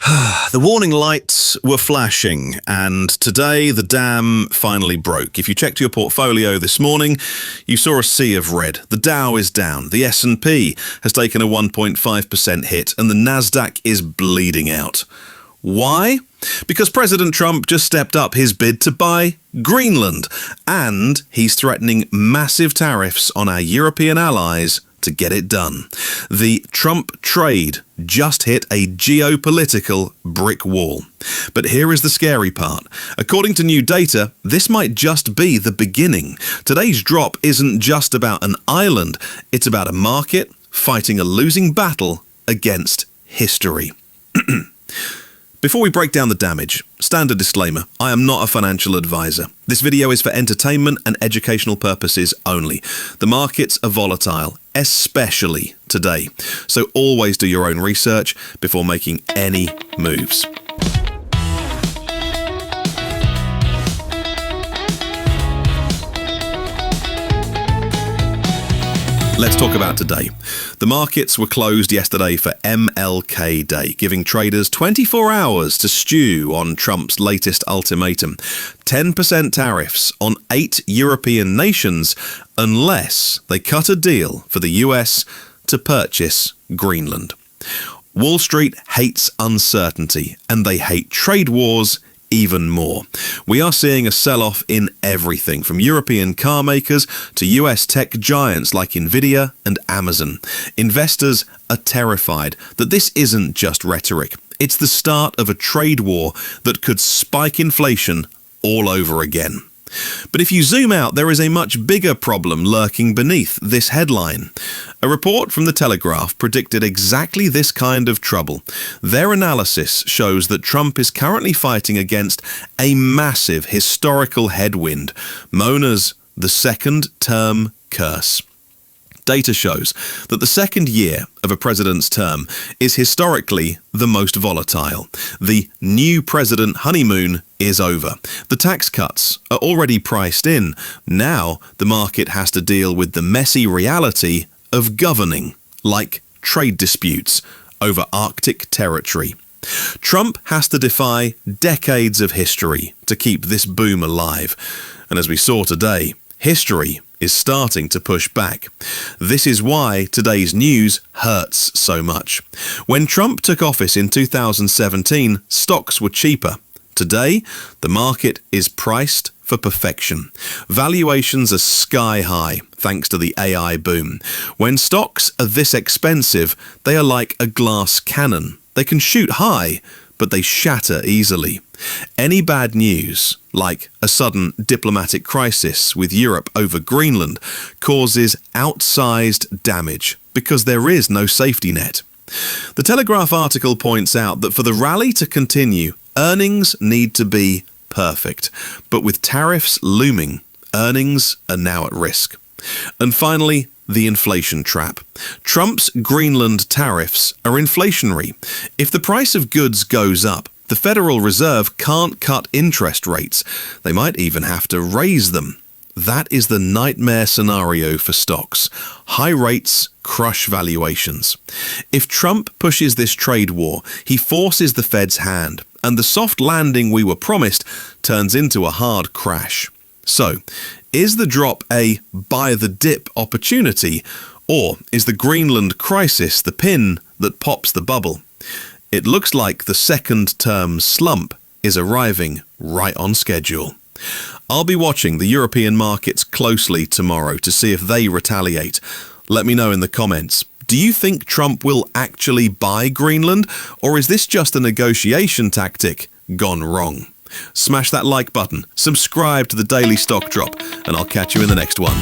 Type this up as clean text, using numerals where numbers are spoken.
The warning lights were flashing, and today the dam finally broke. If you checked your portfolio this morning, you saw a sea of red. The Dow is down, the S&P has taken a 1.5% hit, and the Nasdaq is bleeding out. Why? Because President Trump just stepped up his bid to buy Greenland, and he's threatening massive tariffs on our European allies to get it done. The Trump trade just hit a geopolitical brick wall. But here is the scary part. According to new data, this might just be the beginning. Today's drop isn't just about an island, it's about a market fighting a losing battle against history. Before we break down the damage, standard disclaimer, I am not a financial advisor. This video is for entertainment and educational purposes only. The markets are volatile, especially today. So always do your own research before making any moves. Let's talk about today. The markets were closed yesterday for MLK Day, giving traders 24 hours to stew on Trump's latest ultimatum. 10% tariffs on 8 European nations unless they cut a deal for the US to purchase Greenland. Wall Street hates uncertainty, and they hate trade wars even more. We are seeing a sell-off in everything, from European car makers to US tech giants like Nvidia and Amazon. Investors are terrified that this isn't just rhetoric. It's the start of a trade war that could spike inflation all over again. But if you zoom out, there is a much bigger problem lurking beneath this headline. A report from the Telegraph predicted exactly this kind of trouble. Their analysis shows that Trump is currently fighting against a massive historical headwind, known as the second-term curse. Data shows that the second year of a president's term is historically the most volatile. The new president honeymoon is over. The tax cuts are already priced in. Now the market has to deal with the messy reality of governing, like trade disputes over Arctic territory. Trump has to defy decades of history to keep this boom alive. And as we saw today, history is starting to push back. This is why today's news hurts so much. When Trump took office in 2017, stocks were cheaper. Today, the market is priced for perfection. Valuations are sky high thanks to the AI boom. When stocks are this expensive, they are like a glass cannon. They can shoot high, but they shatter easily. Any bad news, like a sudden diplomatic crisis with Europe over Greenland, causes outsized damage because there is no safety net. The Telegraph article points out that for the rally to continue, earnings need to be perfect. But with tariffs looming, earnings are now at risk. And finally, the inflation trap. Trump's Greenland tariffs are inflationary. If the price of goods goes up, the Federal Reserve can't cut interest rates. They might even have to raise them. That is the nightmare scenario for stocks. High rates crush valuations. If Trump pushes this trade war, he forces the Fed's hand, and the soft landing we were promised turns into a hard crash. So, is the drop a buy-the-dip opportunity, or is the Greenland crisis the pin that pops the bubble? It looks like the second-term slump is arriving right on schedule. I'll be watching the European markets closely tomorrow to see if they retaliate. Let me know in the comments. Do you think Trump will actually buy Greenland, or is this just a negotiation tactic gone wrong? Smash that like button, subscribe to the Daily Stock Drop, and I'll catch you in the next one.